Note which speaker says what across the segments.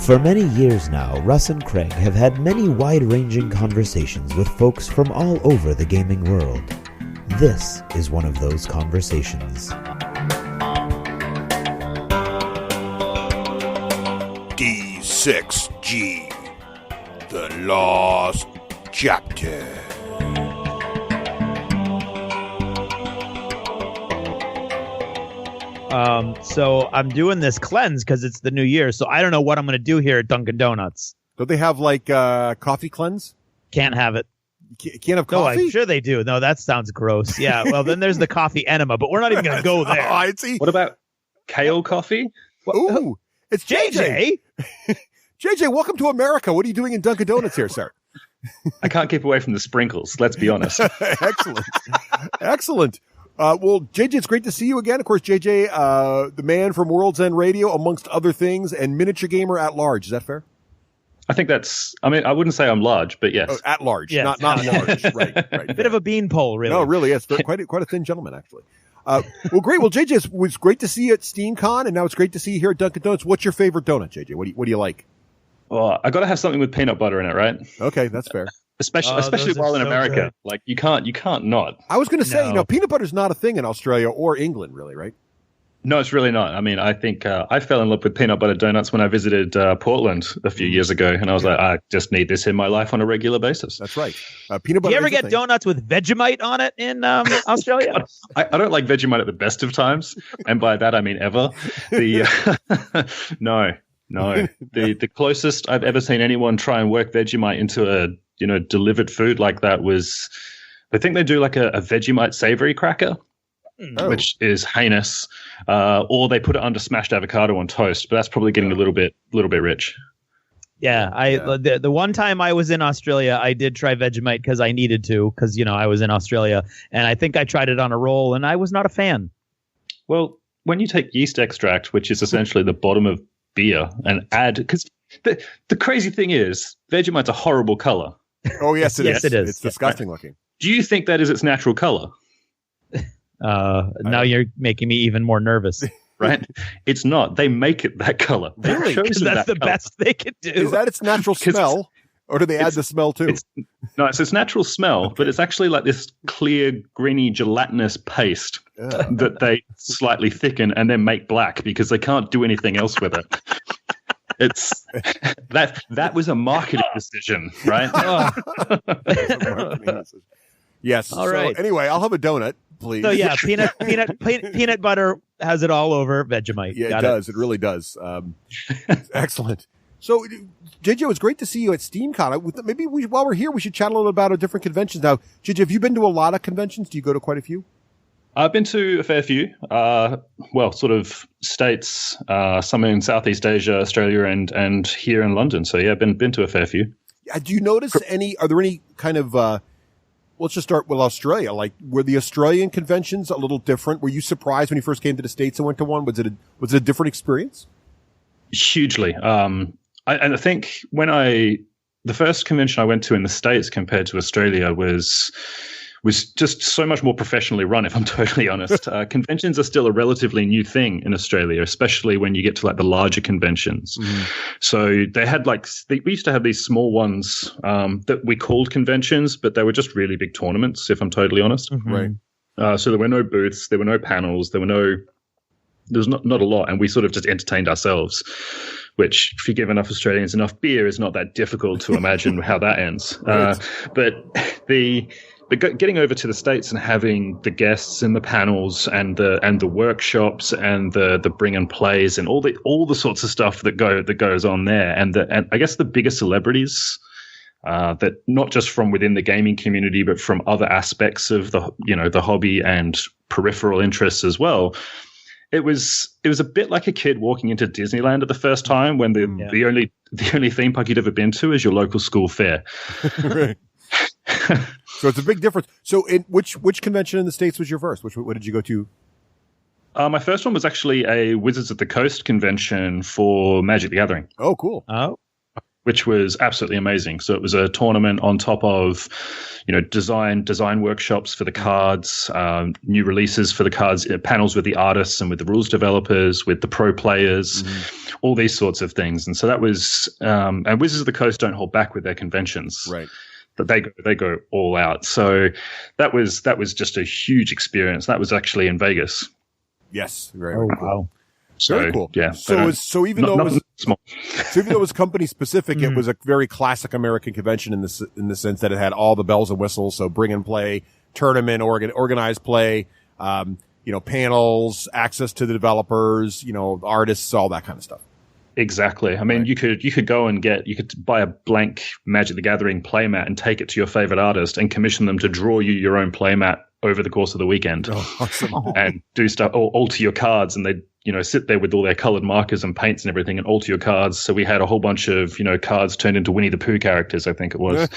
Speaker 1: For many years now, Russ and Craig have had many wide-ranging conversations with folks from all over the gaming world. This is one of those conversations.
Speaker 2: D6G, the Lost Chapter.
Speaker 3: So I'm doing this cleanse because it's the new year, so I don't know what I'm going to do here at Dunkin' Donuts.
Speaker 4: Don't they have like coffee cleanse?
Speaker 3: Can't have it.
Speaker 4: Can't have coffee?
Speaker 3: No, I'm sure they do. No, that sounds gross. Yeah, well, then there's the coffee enema, but we're not even going to go there.
Speaker 4: Oh, I see.
Speaker 5: What about kale coffee?
Speaker 4: Ooh, it's JJ. JJ, welcome to America. What are you doing in Dunkin' Donuts here, sir?
Speaker 5: I can't keep away from the sprinkles, let's be honest.
Speaker 4: Excellent. Excellent. Well, JJ, it's great to see you again. Of course, JJ, the man from World's End Radio, amongst other things, and miniature gamer at large. Is that fair?
Speaker 5: I think I wouldn't say I'm large, but yes.
Speaker 4: Oh, at large,
Speaker 3: yes.
Speaker 4: not large. Right.
Speaker 3: Bit of a beanpole, really.
Speaker 4: No, really, it's quite a thin gentleman, actually. Well, great. Well, JJ, it was great to see you at SteamCon, and now it's great to see you here at Dunkin' Donuts. What's your favorite donut, JJ? What do you like?
Speaker 5: Well, I got to have something with peanut butter in it, right?
Speaker 4: Okay, that's fair.
Speaker 5: Especially while in America. Good. Like, you can't not.
Speaker 4: I was going to say, peanut butter's not a thing in Australia or England, really, right?
Speaker 5: No, it's really not. I mean, I think I fell in love with peanut butter donuts when I visited Portland a few years ago, and I was like, I just need this in my life on a regular basis.
Speaker 4: That's right. Peanut butter.
Speaker 3: Do you ever get donuts with Vegemite on it in Australia?
Speaker 5: I don't like Vegemite at the best of times, and by that I mean ever. No. The closest I've ever seen anyone try and work Vegemite into a delivered food like that was, I think they do like a Vegemite savory cracker. Oh. Which is heinous, or they put it under smashed avocado on toast, but that's probably getting a little bit rich.
Speaker 3: Yeah, the one time I was in Australia, I did try Vegemite because I needed to, because I was in Australia, and I think I tried it on a roll, and I was not a fan.
Speaker 5: Well, when you take yeast extract, which is essentially the bottom of beer, and add, because the crazy thing is, Vegemite's a horrible color.
Speaker 4: Oh yes, it is.
Speaker 3: It is.
Speaker 4: It's disgusting looking.
Speaker 5: Do you think that is its natural color?
Speaker 3: Now you're making me even more nervous.
Speaker 5: Right? It's not. They make it that color.
Speaker 3: Really? Because that's the best they could do.
Speaker 4: Is that its natural smell? Or do they add the smell too?
Speaker 5: It's its natural smell, okay. But it's actually like this clear, greeny, gelatinous paste that they slightly thicken and then make black because they can't do anything else with it. It's that was a marketing decision, right?
Speaker 4: Yes.
Speaker 3: All right.
Speaker 4: So anyway, I'll have a donut, please.
Speaker 3: So yeah, peanut butter has it all over Vegemite.
Speaker 4: Yeah, it does. It really does. Excellent. So, JJ, it was great to see you at SteamCon. Maybe while we're here, we should chat a little about different conventions. Now, JJ, have you been to a lot of conventions? Do you go to quite a few?
Speaker 5: I've been to a fair few. Sort of states, some in Southeast Asia, Australia, and here in London. So yeah, I've been to a fair few.
Speaker 4: Do you notice are there any kind of, let's just start with Australia. Like, were the Australian conventions a little different? Were you surprised when you first came to the States and went to one? Was it a different experience?
Speaker 5: Hugely. I think the first convention I went to in the States compared to Australia was just so much more professionally run, if I'm totally honest. Conventions are still a relatively new thing in Australia, especially when you get to like the larger conventions. Mm. So they had we used to have these small ones that we called conventions, but they were just really big tournaments, if I'm totally honest.
Speaker 4: Mm-hmm. Right.
Speaker 5: So there were no booths, there were no panels, there was not a lot, and we sort of just entertained ourselves, which if you give enough Australians enough beer is not that difficult to imagine how that ends. Right. But getting over to the States and having the guests and the panels and the workshops and the bring and plays and all the sorts of stuff that goes on there, and I guess the bigger celebrities that not just from within the gaming community but from other aspects of the hobby and peripheral interests as well. It was a bit like a kid walking into Disneyland at the first time when the only theme park you'd ever been to is your local school fair.
Speaker 4: Right. So it's a big difference. So in which convention in the States was your first? What did you go to?
Speaker 5: My first one was actually a Wizards of the Coast convention for Magic the Gathering.
Speaker 4: Oh, cool.
Speaker 3: Oh.
Speaker 5: which was absolutely amazing. So it was a tournament on top of, design workshops for the cards, new releases for the cards, panels with the artists and with the rules developers, with the pro players, all these sorts of things. And so that was, and Wizards of the Coast don't hold back with their conventions.
Speaker 4: Right.
Speaker 5: But they go all out. So that was just a huge experience. That was actually in Vegas.
Speaker 4: Yes. Very
Speaker 3: Oh,
Speaker 4: cool.
Speaker 3: wow.
Speaker 4: Very cool.
Speaker 5: Yeah.
Speaker 4: So even though it was company specific, it was a very classic American convention in the sense that it had all the bells and whistles. So bring and play, tournament, organized play, panels, access to the developers, artists, all that kind of stuff.
Speaker 5: Exactly. I mean, you could go and you could buy a blank Magic the Gathering playmat and take it to your favorite artist and commission them to draw you your own playmat over the course of the weekend.
Speaker 4: Oh, awesome.
Speaker 5: And do stuff, or alter your cards, and they'd sit there with all their colored markers and paints and everything and alter your cards. So we had a whole bunch of cards turned into Winnie the Pooh characters, I think it was.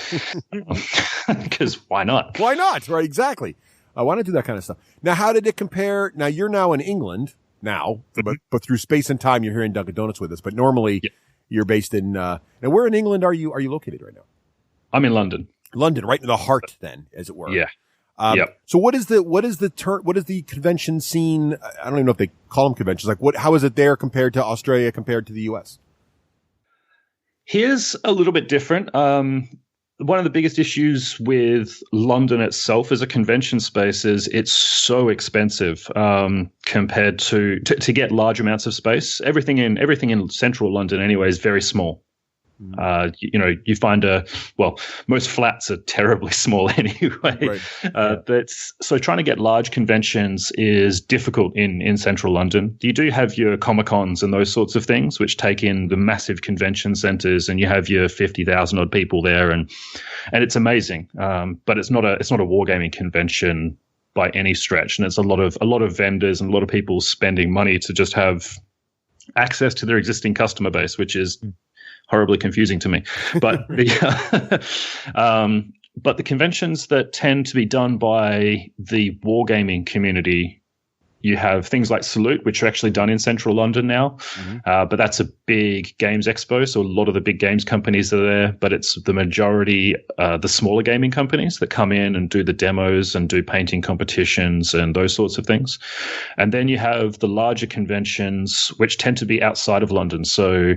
Speaker 5: Because why not?
Speaker 4: Why not? Right, exactly. I want to do that kind of stuff. Now, how did it compare? Now, you're now in England now, but through space and time, you're here in Dunkin' Donuts with us. But normally, you're based in. Now, where in England are you located right now?
Speaker 5: I'm in London.
Speaker 4: London, right in the heart, then, as it were.
Speaker 5: Yeah.
Speaker 4: So what is the convention scene? I don't even know if they call them conventions. Like how is it there compared to Australia, compared to the US?
Speaker 5: Here's a little bit different. One of the biggest issues with London itself as a convention space is it's so expensive compared to get large amounts of space. Everything in central London anyway is very small. You find most flats are terribly small anyway. Right. So trying to get large conventions is difficult in central London. You do have your Comic-Cons and those sorts of things, which take in the massive convention centers, and you have your 50,000 odd people there, and it's amazing. But it's not a wargaming convention by any stretch, and it's a lot of vendors and a lot of people spending money to just have access to their existing customer base, which is horribly confusing to me. But the conventions that tend to be done by the wargaming community, you have things like Salute, which are actually done in central London now. But that's a big games expo, so a lot of the big games companies are there, but it's the majority the smaller gaming companies that come in and do the demos and do painting competitions and those sorts of things. And then you have the larger conventions, which tend to be outside of London. So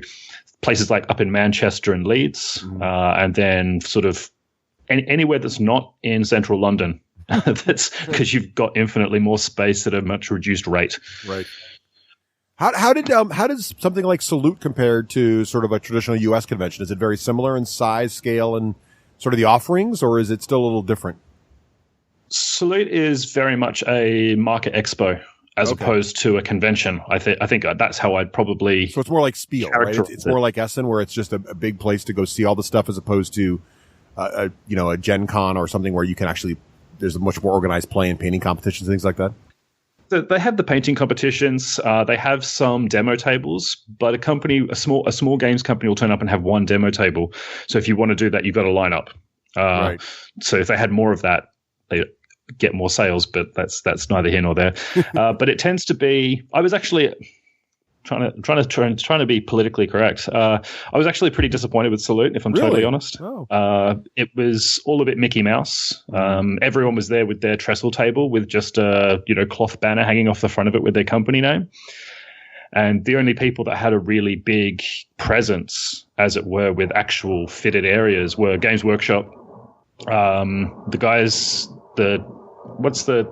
Speaker 5: places like up in Manchester and Leeds, and then sort of anywhere that's not in central London. That's because you've got infinitely more space at a much reduced rate.
Speaker 4: Right. How does something like Salute compare to sort of a traditional U.S. convention? Is it very similar in size, scale, and sort of the offerings, or is it still a little different? Salute
Speaker 5: is very much a market expo, as opposed to a convention. I think that's how I'd probably. So
Speaker 4: it's more like Spiel, right? It's more like Essen, where it's just a big place to go see all the stuff, as opposed to, a Gen Con or something where you can actually, there's a much more organized play and painting competitions, things like that.
Speaker 5: So they have the painting competitions. They have some demo tables, but a small games company will turn up and have one demo table. So if you want to do that, you've got to line up. Right. So if they had more of that, they get more sales, but that's neither here nor there. But it tends to be. I was actually trying to be politically correct. I was actually pretty disappointed with Salute, if I'm totally honest. Oh. It was all a bit Mickey Mouse. Everyone was there with their trestle table with just a cloth banner hanging off the front of it with their company name. And the only people that had a really big presence, as it were, with actual fitted areas were Games Workshop. The guys, the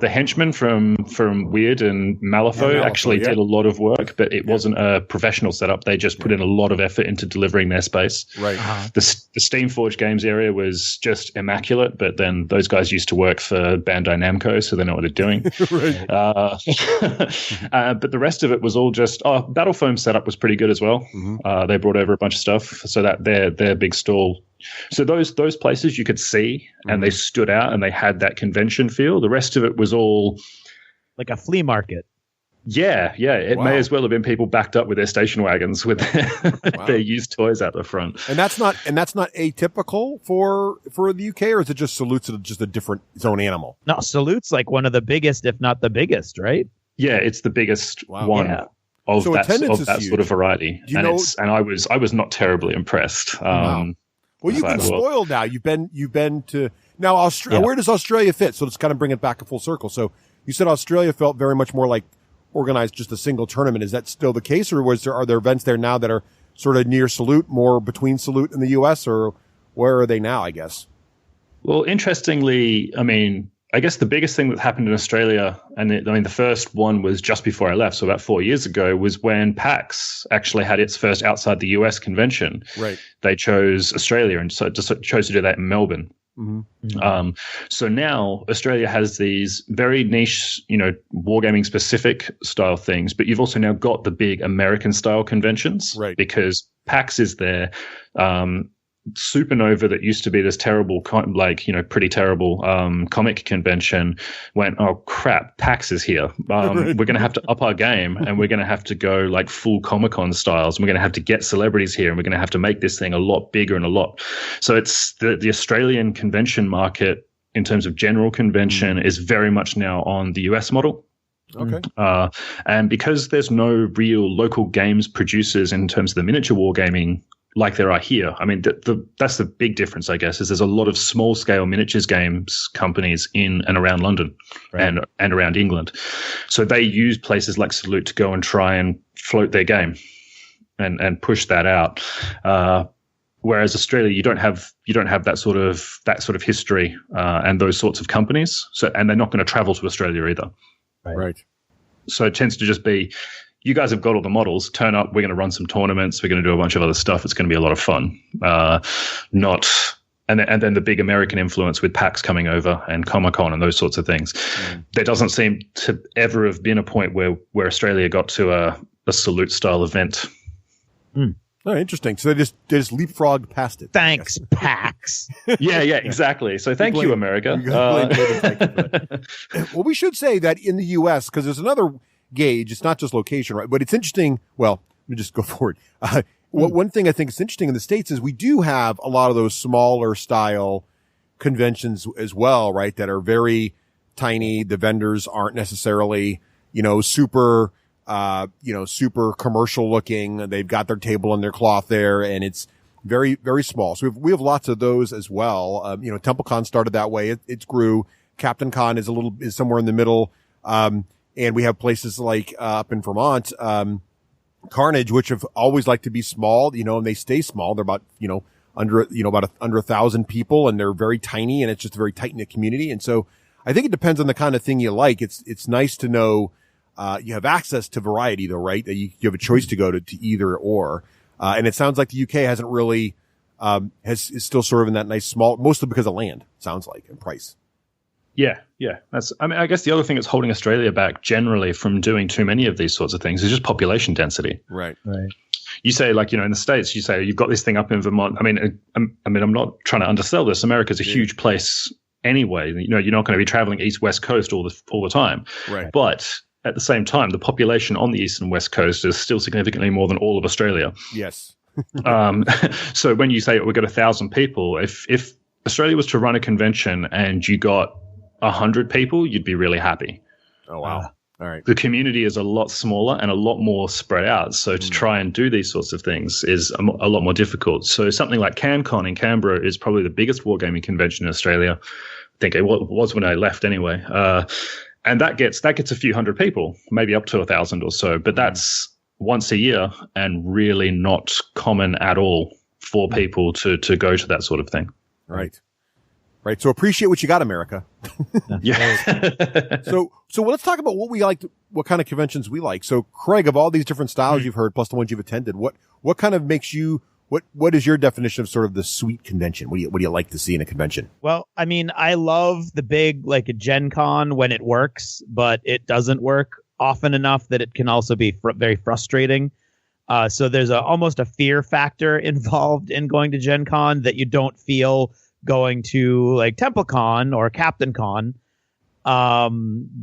Speaker 5: henchman from Weird and Malifaux actually did a lot of work, but it wasn't a professional setup. They just put in a lot of effort into delivering their space. Right. The Steamforge Games area was just immaculate, but then those guys used to work for Bandai Namco, so they know what they're doing. But the rest of it was all just Battle Foam setup was pretty good as well. They brought over a bunch of stuff, so that their big stall. So those places you could see, and they stood out, and they had that convention feel. The rest of it was all
Speaker 3: like a flea market.
Speaker 5: Yeah. It may as well have been people backed up with their station wagons with their used toys out the front.
Speaker 4: And that's not atypical for the UK, or is it just Salute's just its own animal?
Speaker 3: No, Salute's like one of the biggest, if not the biggest, right?
Speaker 5: Yeah, it's the biggest one. Yeah. of
Speaker 4: So
Speaker 5: that
Speaker 4: attendance is
Speaker 5: sort of
Speaker 4: huge.
Speaker 5: variety.
Speaker 4: Do you
Speaker 5: And
Speaker 4: know-
Speaker 5: I was not terribly impressed.
Speaker 4: Wow. Well, you've been spoiled now. You've been to now Australia.
Speaker 3: Yeah.
Speaker 4: Where does Australia fit? So let's kind of bring it back a full circle. So you said Australia felt very much more like organized just a single tournament. Is that still the case, or are there events there now that are sort of near Salute, more between Salute and the U.S., or where are they now? I guess.
Speaker 5: Well, interestingly, I mean, I guess the biggest thing that happened in Australia, the first one was just before I left, so about 4 years ago, was when PAX actually had its first outside the US convention.
Speaker 4: Right.
Speaker 5: They chose Australia, and so just chose to do that in Melbourne.
Speaker 4: Mm-hmm.
Speaker 5: So now Australia has these very niche, wargaming specific style things, but you've also now got the big American style conventions,
Speaker 4: Right?
Speaker 5: Because PAX is there. Supernova, that used to be this terrible, pretty terrible comic convention, went, oh crap, PAX is here. We're going to have to up our game, and we're going to have to go like full Comic-Con styles. And we're going to have to get celebrities here, and we're going to have to make this thing a lot bigger and a lot. So it's the Australian convention market in terms of general convention is very much now on the US model.
Speaker 4: Okay.
Speaker 5: And because there's no real local games producers in terms of the miniature wargaming like there are here. I mean, that's the big difference, I guess, is there's a lot of small-scale miniatures games companies in and around London and around England. So they use places like Salute to go and try and float their game and push that out. Whereas Australia, you don't have that sort of history and those sorts of companies. And they're not going to travel to Australia either.
Speaker 4: Right.
Speaker 5: So it tends to just be, you guys have got all the models, turn up, we're going to run some tournaments, we're going to do a bunch of other stuff. It's going to be a lot of fun. And then the big American influence with PAX coming over and Comic-Con and those sorts of things. There doesn't seem to ever have been a point where Australia got to a Salute style event.
Speaker 4: Oh, interesting. So they just leapfrogged past it.
Speaker 3: Thanks, PAX.
Speaker 5: Yeah, exactly. So thank you, America.
Speaker 4: Well, we should say that in the U.S., because there's another gauge, it's not just location, right? But it's interesting. Well, let me just go forward. One thing I think is interesting in the States is we do have a lot of those smaller style conventions as well, right? That are very tiny. The vendors aren't necessarily, super commercial looking. They've got their table and their cloth there, and it's very, very small. So we have lots of those as well. TempleCon started that way. It grew. Captain Con is somewhere in the middle. And we have places like, up in Vermont, Carnage, which have always liked to be small, and they stay small. They're about, under 1,000 people, and they're very tiny, and it's just a very tight knit community. And so I think it depends on the kind of thing you like. It's nice to know, you have access to variety though, right? That you have a choice to go to either or. And it sounds like the UK hasn't really, is still sort of in that nice small, mostly because of land, sounds like, and price.
Speaker 5: Yeah. I guess the other thing that's holding Australia back generally from doing too many of these sorts of things is just population density.
Speaker 4: Right.
Speaker 5: You say, in the States, you say you've got this thing up in Vermont. I'm not trying to undersell this. America's a huge place anyway. You're not going to be traveling east-west coast all the time.
Speaker 4: Right.
Speaker 5: But at the same time, the population on the east and west coast is still significantly more than all of Australia.
Speaker 4: Yes.
Speaker 5: So when you say we've got 1,000 people, if Australia was to run a convention and you got 100 people, you'd be really happy.
Speaker 4: Oh, wow. All right.
Speaker 5: The community is a lot smaller and a lot more spread out. So to try and do these sorts of things is a lot more difficult. So something like CanCon in Canberra is probably the biggest wargaming convention in Australia. I think it was when I left anyway. And that gets a few hundred people, maybe up to 1,000 or so. But that's once a year and really not common at all for people to go to that sort of thing.
Speaker 4: Right. So appreciate what you got, America.
Speaker 5: Yeah.
Speaker 4: So let's talk about what we like, what kind of conventions we like. So Craig, of all these different styles you've heard, plus the ones you've attended, what kind of makes you, what is your definition of sort of the sweet convention? What do you like to see in a convention?
Speaker 3: Well, I love the big, like a Gen Con when it works, but it doesn't work often enough that it can also be very frustrating. So there's almost a fear factor involved in going to Gen Con that you don't feel going to like TempleCon or Captain Con,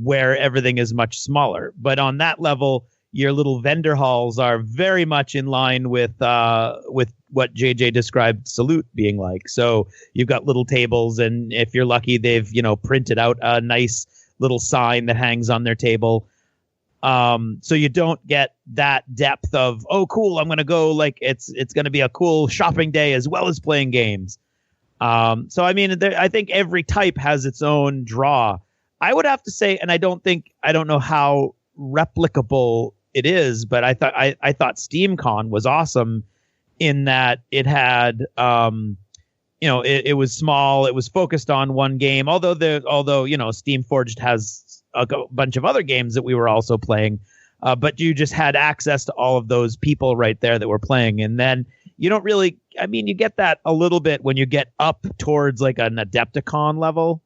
Speaker 3: where everything is much smaller. But on that level, your little vendor halls are very much in line with what JJ described Salute being like. So you've got little tables, and if you're lucky, they've printed out a nice little sign that hangs on their table. So you don't get that depth of, oh, cool, I'm going to go, like, it's going to be a cool shopping day as well as playing games. So, I mean, I think every type has its own draw. I would have to say, and I don't know how replicable it is, but I thought SteamCon was awesome in that it had, it was small, it was focused on one game, although Steamforged has a bunch of other games that we were also playing, but you just had access to all of those people right there that were playing. And then you don't really, I mean, you get that a little bit when you get up towards like an Adepticon level.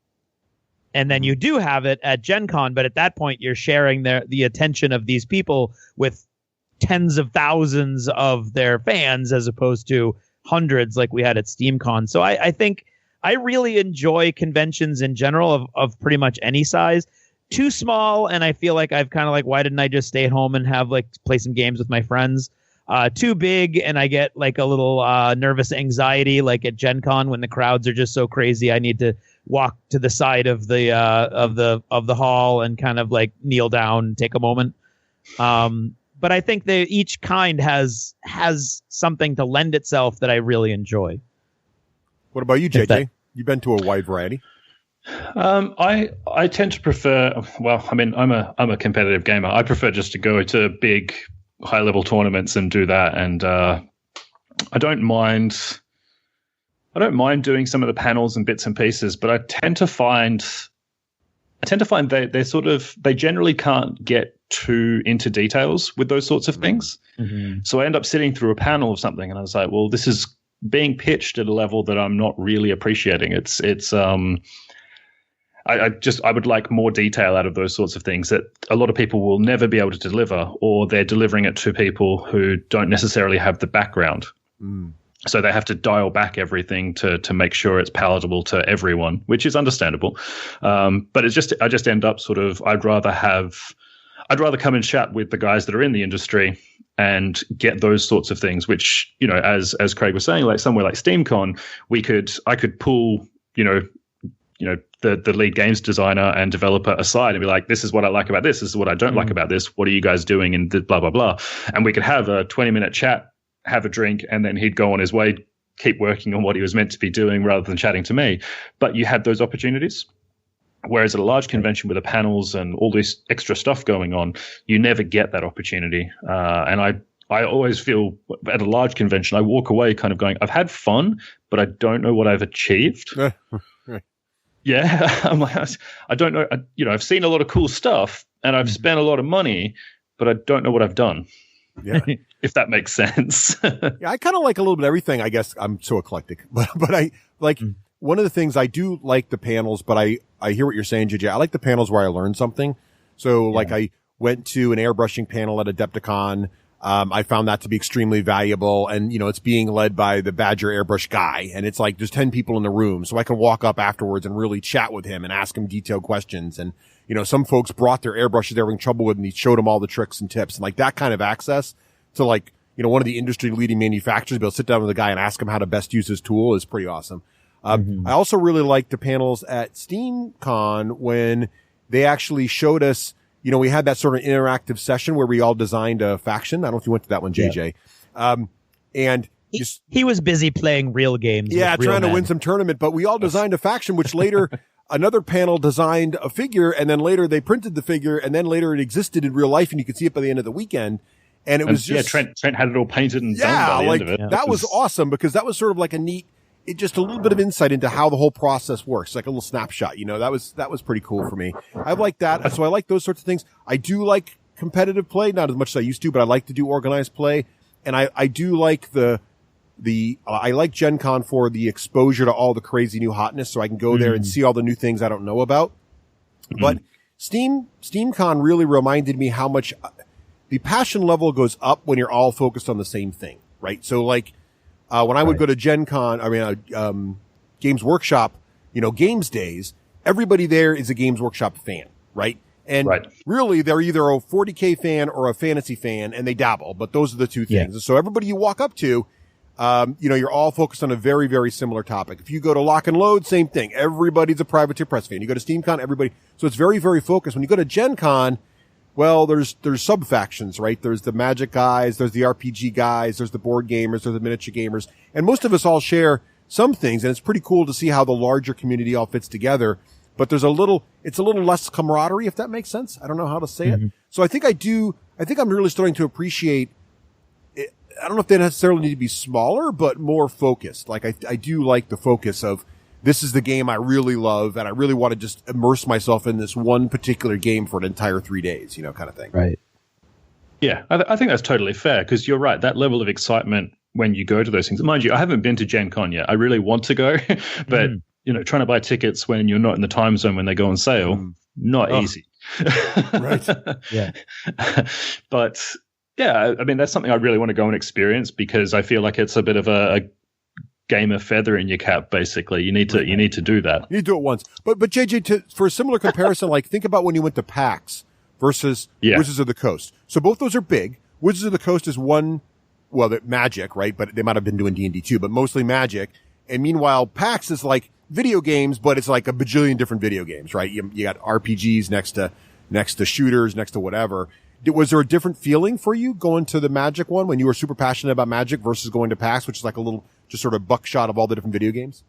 Speaker 3: And then you do have it at Gen Con, but at that point you're sharing the attention of these people with tens of thousands of their fans as opposed to hundreds like we had at SteamCon. So I think I really enjoy conventions in general of pretty much any size. Too small, and I feel like I've kind of like, why didn't I just stay at home and have like play some games with my friends? Too big, and I get like a little nervous anxiety, like at Gen Con when the crowds are just so crazy. I need to walk to the side of the hall and kind of like kneel down and take a moment. But I think each kind has something to lend itself that I really enjoy.
Speaker 4: What about you, JJ? You've been to a wide variety.
Speaker 5: I tend to prefer. Well, I mean, I'm a competitive gamer. I prefer just to go to big, high level tournaments and do that. And I don't mind. I don't mind doing some of the panels and bits and pieces, but I tend to find they generally can't get too into details with those sorts of things. Mm-hmm. So I end up sitting through a panel of something, and I was like, well, this is being pitched at a level that I'm not really appreciating. I would like more detail out of those sorts of things that a lot of people will never be able to deliver, or they're delivering it to people who don't necessarily have the background. Mm. So they have to dial back everything to make sure it's palatable to everyone, which is understandable. But I just end up sort of, I'd rather come and chat with the guys that are in the industry and get those sorts of things, which, as Craig was saying, like somewhere like SteamCon, I could pull, the lead games designer and developer aside and be like, this is what I like about this. This is what I don't like about this. What are you guys doing? And blah, blah, blah. And we could have a 20-minute chat, have a drink, and then he'd go on his way, keep working on what he was meant to be doing rather than chatting to me. But you had those opportunities. Whereas at a large convention with the panels and all this extra stuff going on, you never get that opportunity. And I always feel at a large convention, I walk away kind of going, I've had fun, but I don't know what I've achieved. Yeah, I'm like, I don't know. I've seen a lot of cool stuff and I've spent a lot of money, but I don't know what I've done. Yeah, if that makes sense.
Speaker 4: Yeah, I kind of like a little bit of everything. I guess I'm so eclectic, but I like one of the things I do like the panels. But I hear what you're saying, JJ. I like the panels where I learn something. So like I went to an airbrushing panel at Adepticon. I found that to be extremely valuable, and it's being led by the Badger airbrush guy, and it's like there's 10 people in the room, so I can walk up afterwards and really chat with him and ask him detailed questions. And some folks brought their airbrushes they were having trouble with, and he showed them all the tricks and tips, and like that kind of access to like one of the industry leading manufacturers, be able to sit down with the guy and ask him how to best use his tool is pretty awesome. I also really liked the panels at SteamCon when they actually showed us. We had that sort of interactive session where we all designed a faction. I don't know if you went to that one, JJ. Yeah. And
Speaker 3: he was busy playing real games.
Speaker 4: Yeah, trying to win some tournament, but we all designed a faction, which later another panel designed a figure, and then later they printed the figure, and then later it existed in real life, and you could see it by the end of the weekend. And it was just
Speaker 5: Trent had it all painted and done by the end of it.
Speaker 4: That was awesome because that was sort of like just a little bit of insight into how the whole process works, like a little snapshot. That was pretty cool for me. I like that. So I like those sorts of things. I do like competitive play, not as much as I used to, but I like to do organized play. And I do like I like Gen Con for the exposure to all the crazy new hotness, so I can go there and see all the new things I don't know about. But SteamCon really reminded me how much the passion level goes up when you're all focused on the same thing, right? So like, when I would go to Gen Con, Games Workshop, games days, everybody there is a Games Workshop fan, right? And really they're either a 40K fan or a fantasy fan, and they dabble, but those are the two things. Yeah. So everybody you walk up to, you're all focused on a very, very similar topic. If you go to Lock and Load, same thing. Everybody's a Privateer Press fan. You go to SteamCon, everybody. So it's very, very focused. When you go to Gen Con, well, there's sub factions, right? There's the Magic guys, there's the RPG guys, there's the board gamers, there's the miniature gamers, and most of us all share some things, and it's pretty cool to see how the larger community all fits together. But it's a little less camaraderie, if that makes sense. I don't know how to say it. So I think I'm really starting to appreciate it. I don't know if they necessarily need to be smaller, but more focused. Like I do like the focus of, this is the game I really love, and I really want to just immerse myself in this one particular game for an entire 3 days, kind of thing.
Speaker 3: Right.
Speaker 5: Yeah, I think that's totally fair, because you're right. That level of excitement when you go to those things, mind you, I haven't been to Gen Con yet. I really want to go, but trying to buy tickets when you're not in the time zone when they go on sale, not easy.
Speaker 4: Right.
Speaker 3: Yeah.
Speaker 5: But yeah, I mean, that's something I really want to go and experience, because I feel like it's a bit of a gamer feather in your cap. Basically, you need to do that. You need to do
Speaker 4: it once. But JJ, for a similar comparison, like think about when you went to PAX versus Wizards of the Coast. So both those are big. Wizards of the Coast is one, well, Magic, right? But they might have been doing D&D too, but mostly Magic. And meanwhile, PAX is like video games, but it's like a bajillion different video games, right? You got RPGs next to shooters, next to whatever. Was there a different feeling for you going to the Magic one when you were super passionate about Magic versus going to PAX, which is like a little just sort of buckshot of all the different video games?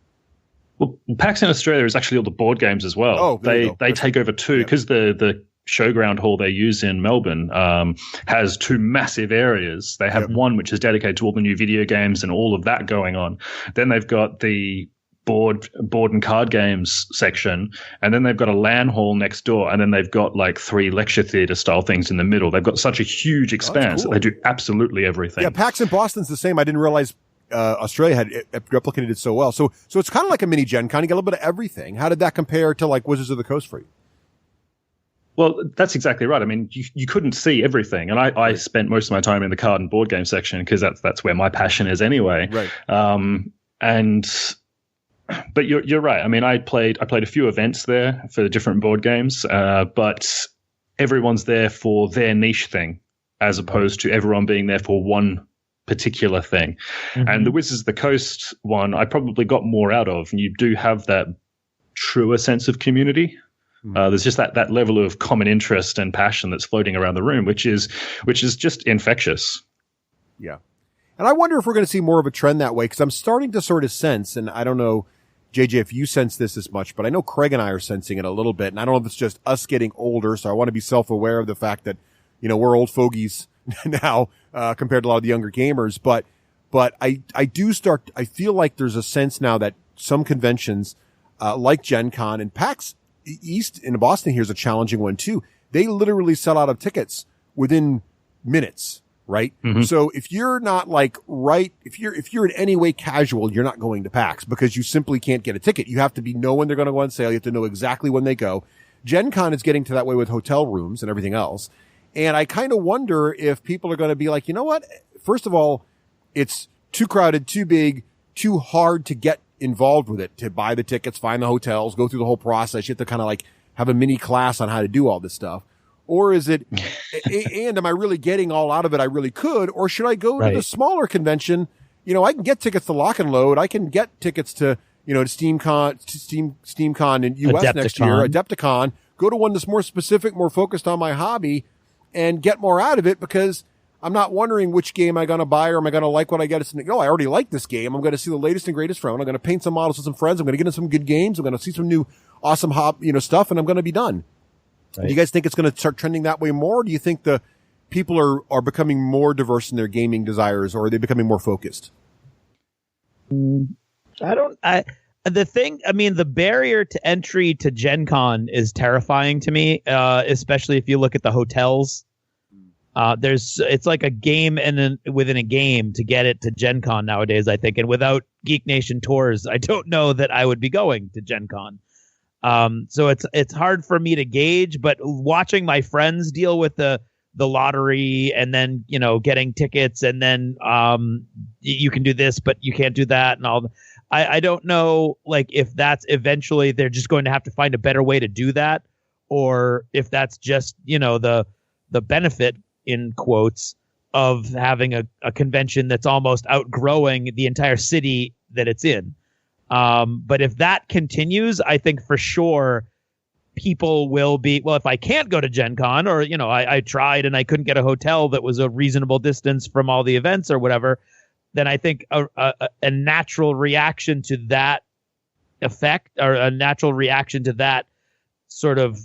Speaker 5: Well, PAX in Australia is actually all the board games as well.
Speaker 4: Oh,
Speaker 5: they take over too, because the showground hall they use in Melbourne has two massive areas. They have one which is dedicated to all the new video games and all of that going on. Then they've got the board and card games section, and then they've got a LAN hall next door, and then they've got like 3 lecture theater style things in the middle. They've got such a huge expanse that they do absolutely everything.
Speaker 4: Yeah, PAX in Boston's the same. I didn't realize Australia had replicated it so well. So it's kind of like a mini Gen Con. You get a little bit of everything. How did that compare to like Wizards of the Coast for you?
Speaker 5: Well, that's exactly right. I mean, you couldn't see everything, and I spent most of my time in the card and board game section, because that's where my passion is anyway.
Speaker 4: Right.
Speaker 5: But you're right. I mean, I played a few events there for the different board games, but everyone's there for their niche thing, as opposed to everyone being there for one particular thing. And the Wizards of the Coast one, I probably got more out of, and you do have that truer sense of community. There's just that level of common interest and passion that's floating around the room, which is just infectious.
Speaker 4: Yeah. And I wonder if we're going to see more of a trend that way, because I'm starting to sort of sense, and I don't know, JJ, if you sense this as much, but I know Craig and I are sensing it a little bit, and I don't know if it's just us getting older, so I want to be self-aware of the fact that, we're old fogies now compared to a lot of the younger gamers, but I feel like there's a sense now that some conventions like Gen Con and PAX East in Boston here is a challenging one too. They literally sell out of tickets within minutes. Right. So if you're not if you're in any way casual, you're not going to PAX, because you simply can't get a ticket. You have to know when they're going to go on sale. You have to know exactly when they go. Gen Con is getting to that way with hotel rooms and everything else. And I kind of wonder if people are going to be like, you know what? First of all, it's too crowded, too big, too hard to get involved with it, to buy the tickets, find the hotels, go through the whole process. You have to kind of have a mini class on how to do all this stuff. Or is it, and am I really getting all out of it I really could? Or should I go to the smaller convention? I can get tickets to Lock and Load. I can get tickets to, to SteamCon in US next year, Adepticon. Go to one that's more specific, more focused on my hobby, and get more out of it, because I'm not wondering which game I'm going to buy, or am I going to like what I get. I already like this game. I'm going to see the latest and greatest from it. I'm going to paint some models with some friends. I'm going to get in some good games. I'm going to see some new awesome stuff, and I'm going to be done. Right. Do you guys think it's going to start trending that way more? Or do you think the people are becoming more diverse in their gaming desires, or are they becoming more focused?
Speaker 3: The barrier to entry to Gen Con is terrifying to me, especially if you look at the hotels. It's like a game within a game to get it to Gen Con nowadays, I think. And without Geek Nation tours, I don't know that I would be going to Gen Con. So it's hard for me to gauge, but watching my friends deal with the lottery, and then, getting tickets, and then, you can do this, but you can't do that. And all, I don't know, if that's eventually they're just going to have to find a better way to do that, or if that's just, the benefit in quotes of having a convention that's almost outgrowing the entire city that it's in. But if that continues, I think for sure people will be, well, if I can't go to Gen Con, or, you know, I tried and I couldn't get a hotel that was a reasonable distance from all the events or whatever, then I think a natural reaction to that effect, or a natural reaction to that sort of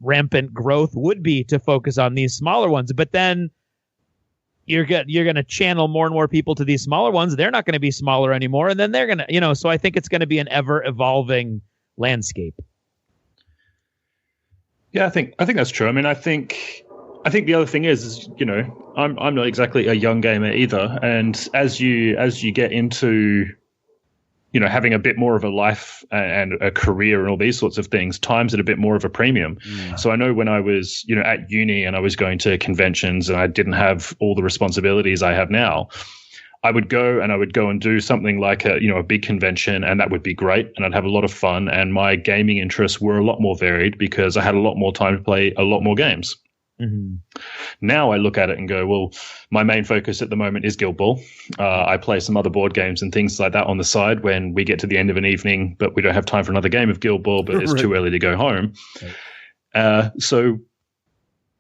Speaker 3: rampant growth, would be to focus on these smaller ones. But then you're going to channel more and more people to these smaller ones. They're not going to be smaller anymore. And then they're going to, you know, so I think it's going to be an ever evolving landscape.
Speaker 5: Yeah, I think that's true. I mean, I think the other thing is, you know, I'm not exactly a young gamer either. And as you get into, you know, having a bit more of a life and a career and all these sorts of things, time's at a bit more of a premium. So I know when I was, you know, at uni and I was going to conventions and I didn't have all the responsibilities I have now, I would go and do something like a big convention, and that would be great, and I'd have a lot of fun, and my gaming interests were a lot more varied because I had a lot more time to play a lot more games. Mm-hmm. Now I look at it and go, well, my main focus at the moment is Guild Ball. I play some other board games and things like that on the side when we get to the end of an evening, but we don't have time for another game of Guild Ball, but it's too early to go home. Right. So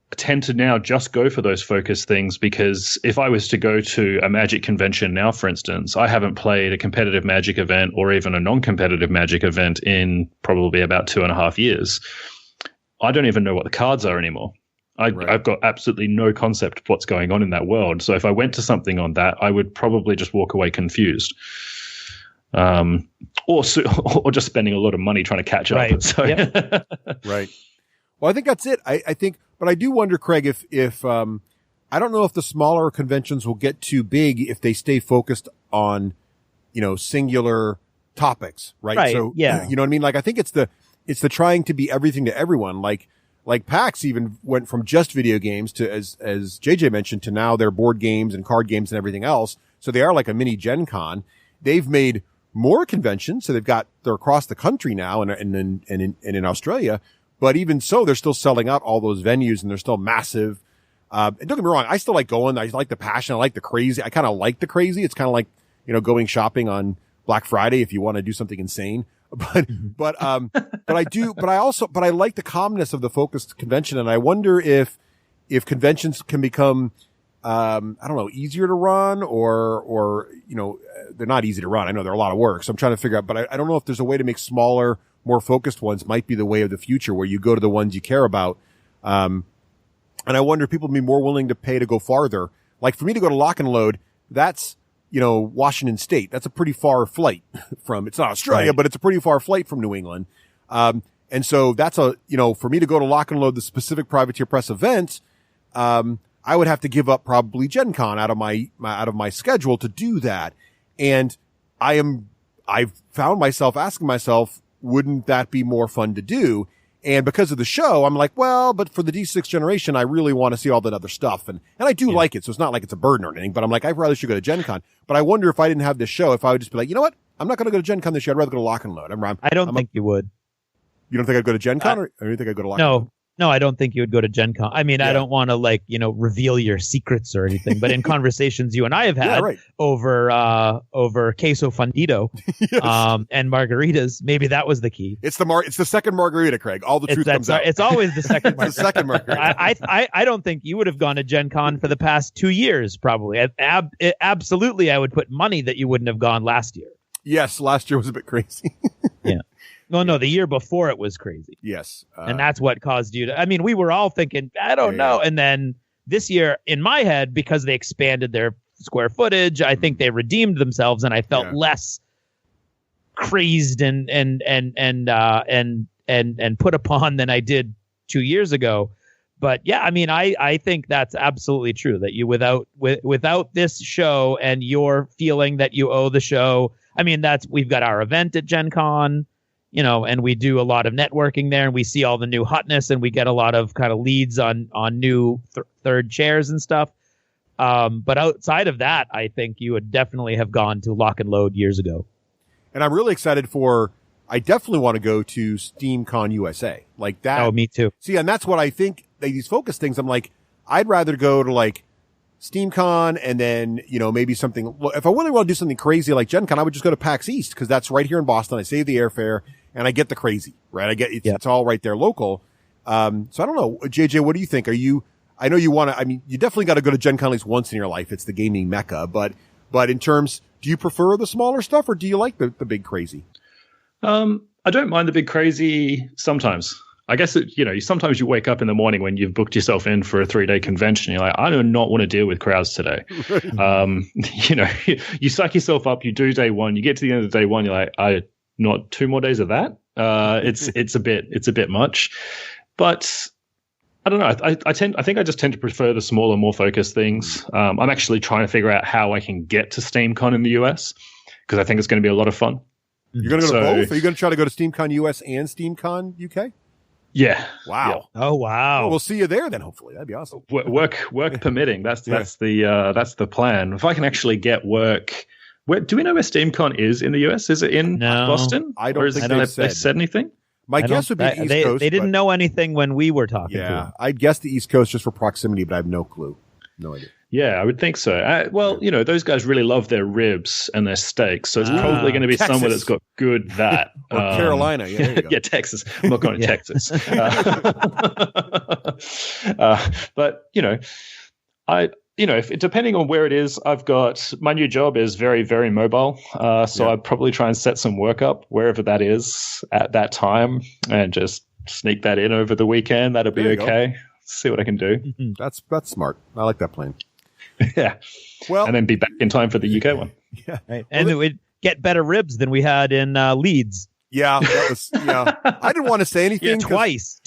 Speaker 5: I tend to now just go for those focus things, because if I was to go to a Magic convention now, for instance, I haven't played a competitive Magic event or even a non-competitive Magic event in probably about 2.5 years. I don't even know what the cards are anymore. I've got absolutely no concept of what's going on in that world. So if I went to something on that, I would probably just walk away confused. Or just spending a lot of money trying to catch up.
Speaker 3: Right.
Speaker 5: So.
Speaker 3: Yep.
Speaker 4: Right. Well, I think that's it. I think, but I do wonder, Craig, if I don't know if the smaller conventions will get too big if they stay focused on, you know, singular topics, right?
Speaker 3: Right.
Speaker 4: So,
Speaker 3: yeah.
Speaker 4: You know what I mean? Like, I think it's the trying to be everything to everyone. Like PAX even went from just video games to, as JJ mentioned, to now their board games and card games and everything else. So they are like a mini Gen Con. They've made more conventions. So they're across the country now and in Australia. But even so, they're still selling out all those venues, and they're still massive. And don't get me wrong, I still like going. I like the passion. I like the crazy. I kind of like the crazy. It's kind of like, you know, going shopping on Black Friday if you want to do something insane. But I like the calmness of the focused convention. And I wonder if conventions can become, I don't know, easier to run or, you know, they're not easy to run. I know they're a lot of work. So I'm trying to figure out, but I don't know if there's a way to make smaller, more focused ones might be the way of the future, where you go to the ones you care about. And I wonder if people would be more willing to pay to go farther. Like for me to go to Lock and Load, that's, you know, Washington State. That's a pretty far flight from, it's not Australia, but it's a pretty far flight from New England. And so that's for me to go to Lock and Load, the specific Privateer Press event, I would have to give up probably Gen Con out of my schedule to do that. And I've found myself asking myself, wouldn't that be more fun to do? And because of the show, I'm like, well, but for the D6 generation, I really want to see all that other stuff. And I do like it. So it's not like it's a burden or anything, but I'm like, I probably should go to Gen Con. But I wonder if I didn't have this show, if I would just be like, you know what? I'm not going to go to Gen Con this year. I'd rather go to Lock and Load.
Speaker 3: I don't think you would. You
Speaker 4: don't think I'd go to Gen Con or you think I'd go to Lock and Load?
Speaker 3: No, I don't think you would go to Gen Con. I mean, I don't want to reveal your secrets or anything, but in conversations you and I have had over queso fundido and margaritas, maybe that was the key.
Speaker 4: It's the second margarita, Craig. All the truth comes out.
Speaker 3: It's always the second margarita.
Speaker 4: It's the second margarita.
Speaker 3: I don't think you would have gone to Gen Con for the past 2 years, probably. Absolutely, I would put money that you wouldn't have gone last year.
Speaker 4: Yes, last year was a bit crazy.
Speaker 3: Yeah. No, the year before it was crazy.
Speaker 4: Yes.
Speaker 3: And that's what caused you to, I mean, we were all thinking, I don't know. And then this year, in my head, because they expanded their square footage, I think they redeemed themselves, and I felt less crazed and put upon than I did 2 years ago. But yeah, I mean, I think that's absolutely true, that you without this show and your feeling that you owe the show. I mean, we've got our event at Gen Con, you know, and we do a lot of networking there, and we see all the new hotness, and we get a lot of kind of leads on new third chairs and stuff. But outside of that, I think you would definitely have gone to Lock and Load years ago. And
Speaker 4: I'm really excited I definitely want to go to SteamCon USA. Like that.
Speaker 3: Oh, me too.
Speaker 4: See, and that's what I think, these focus things, I'm like, I'd rather go to like SteamCon and then, you know, maybe something. Well, if I really want to do something crazy like Gen Con, I would just go to PAX East, because that's right here in Boston. I save the airfare and I get the crazy, right? I get it's all right there local. So I don't know, JJ, what do you think? I know you want to, I mean, you definitely got to go to Gen Con at least once in your life. It's the gaming mecca, but in terms, do you prefer the smaller stuff or do you like the big crazy?
Speaker 5: I don't mind the big crazy sometimes. I guess, sometimes you wake up in the morning when you've booked yourself in for a 3-day convention. You're like, I do not want to deal with crowds today. You psych yourself up, you do day one, you get to the end of day one, you're like, not 2 more days of that. It's a bit much, but I don't know. I think I just tend to prefer the smaller, more focused things. I'm actually trying to figure out how I can get to SteamCon in the US because I think it's going to be a lot of fun.
Speaker 4: You're going to go to both? Are you going to try to go to SteamCon US and SteamCon UK?
Speaker 5: Yeah.
Speaker 4: Wow.
Speaker 3: Yeah. Oh, wow.
Speaker 4: Well, we'll see you there then. Hopefully, that'd be awesome.
Speaker 5: Work permitting. That's the plan. If I can actually get work. Do we know where SteamCon is in the US? Is it in Boston?
Speaker 4: I don't think they've
Speaker 5: said anything.
Speaker 4: My guess would be East Coast.
Speaker 3: They didn't know anything when we were talking to them.
Speaker 4: I'd guess the East Coast just for proximity, but I have no clue. No idea.
Speaker 5: Yeah, I would think so. Those guys really love their ribs and their steaks, so it's probably going to be somewhere that's got good that.
Speaker 4: Or Carolina, yeah, there you go.
Speaker 5: Yeah, Texas. I'm not going to Texas. But depending on where it is, I've got my new job is very, very mobile. So I'd probably try and set some work up wherever that is at that time, and just sneak that in over the weekend. That'll be okay. See what I can do.
Speaker 4: That's smart. I like that plan.
Speaker 5: Yeah. Well, and then be back in time for the UK one.
Speaker 4: Yeah.
Speaker 3: Right. And we'd get better ribs than we had in Leeds.
Speaker 4: Yeah, that was. Yeah, I didn't want to say anything.
Speaker 3: Twice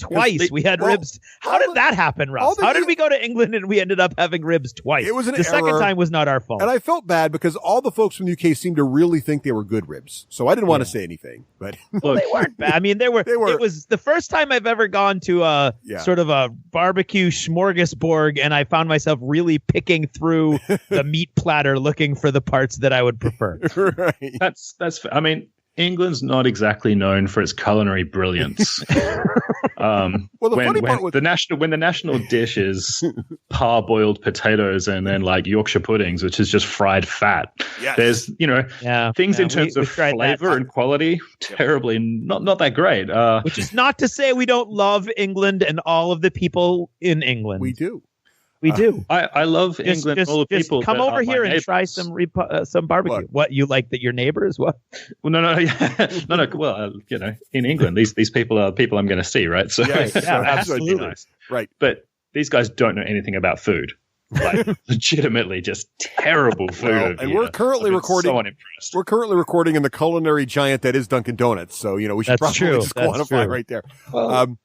Speaker 3: we had ribs. How did that happen, Russ? How did we go to England and we ended up having ribs twice?
Speaker 4: It was an error.
Speaker 3: The second time was not our fault.
Speaker 4: And I felt bad because all the folks from the UK seemed to really think they were good ribs. So I didn't want to say anything. But
Speaker 3: well, they weren't bad. I mean, they were. It was the first time I've ever gone to a sort of a barbecue smorgasbord, and I found myself really picking through the meat platter, looking for the parts that I would prefer.
Speaker 4: Right.
Speaker 5: That's. I mean, England's not exactly known for its culinary brilliance. When the national dish is parboiled potatoes and then like Yorkshire puddings, which is just fried fat. Yes. There's things in terms of flavor and quality terribly not that great.
Speaker 3: Which is not to say we don't love England and all of the people in England.
Speaker 4: We do.
Speaker 3: We do.
Speaker 5: I love England. All the people.
Speaker 3: Come over here and try some barbecue. What you like that your neighbors? What?
Speaker 5: Well, no. Well, in England, these people are people I'm going to see, right? So
Speaker 3: absolutely
Speaker 5: nice.
Speaker 4: Right.
Speaker 5: But these guys don't know anything about food. Like legitimately, just terrible food.
Speaker 4: And we're currently recording.
Speaker 5: So unimpressed.
Speaker 4: We're currently recording in the culinary giant that is Dunkin' Donuts. So we should probably just quantify right there.
Speaker 5: Well,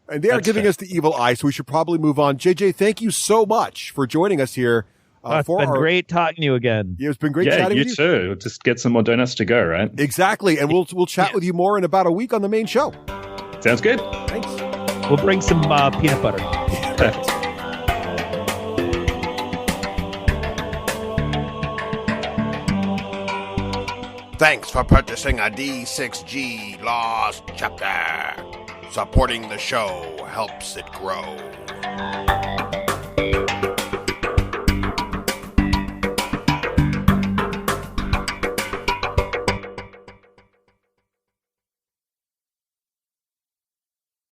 Speaker 4: and they are giving us the evil eye, so we should probably move on. JJ, thank you so much for joining us here.
Speaker 3: It's been great talking to you again.
Speaker 4: It's been great chatting with you.
Speaker 5: Yeah, you too. Just get some more donuts to go, right?
Speaker 4: Exactly. And we'll chat with you more in about a week on the main show.
Speaker 5: Sounds good.
Speaker 4: Thanks.
Speaker 3: We'll bring some peanut butter.
Speaker 5: Perfect.
Speaker 2: Thanks for purchasing a D6G Lost Chapter. Supporting the show helps it grow.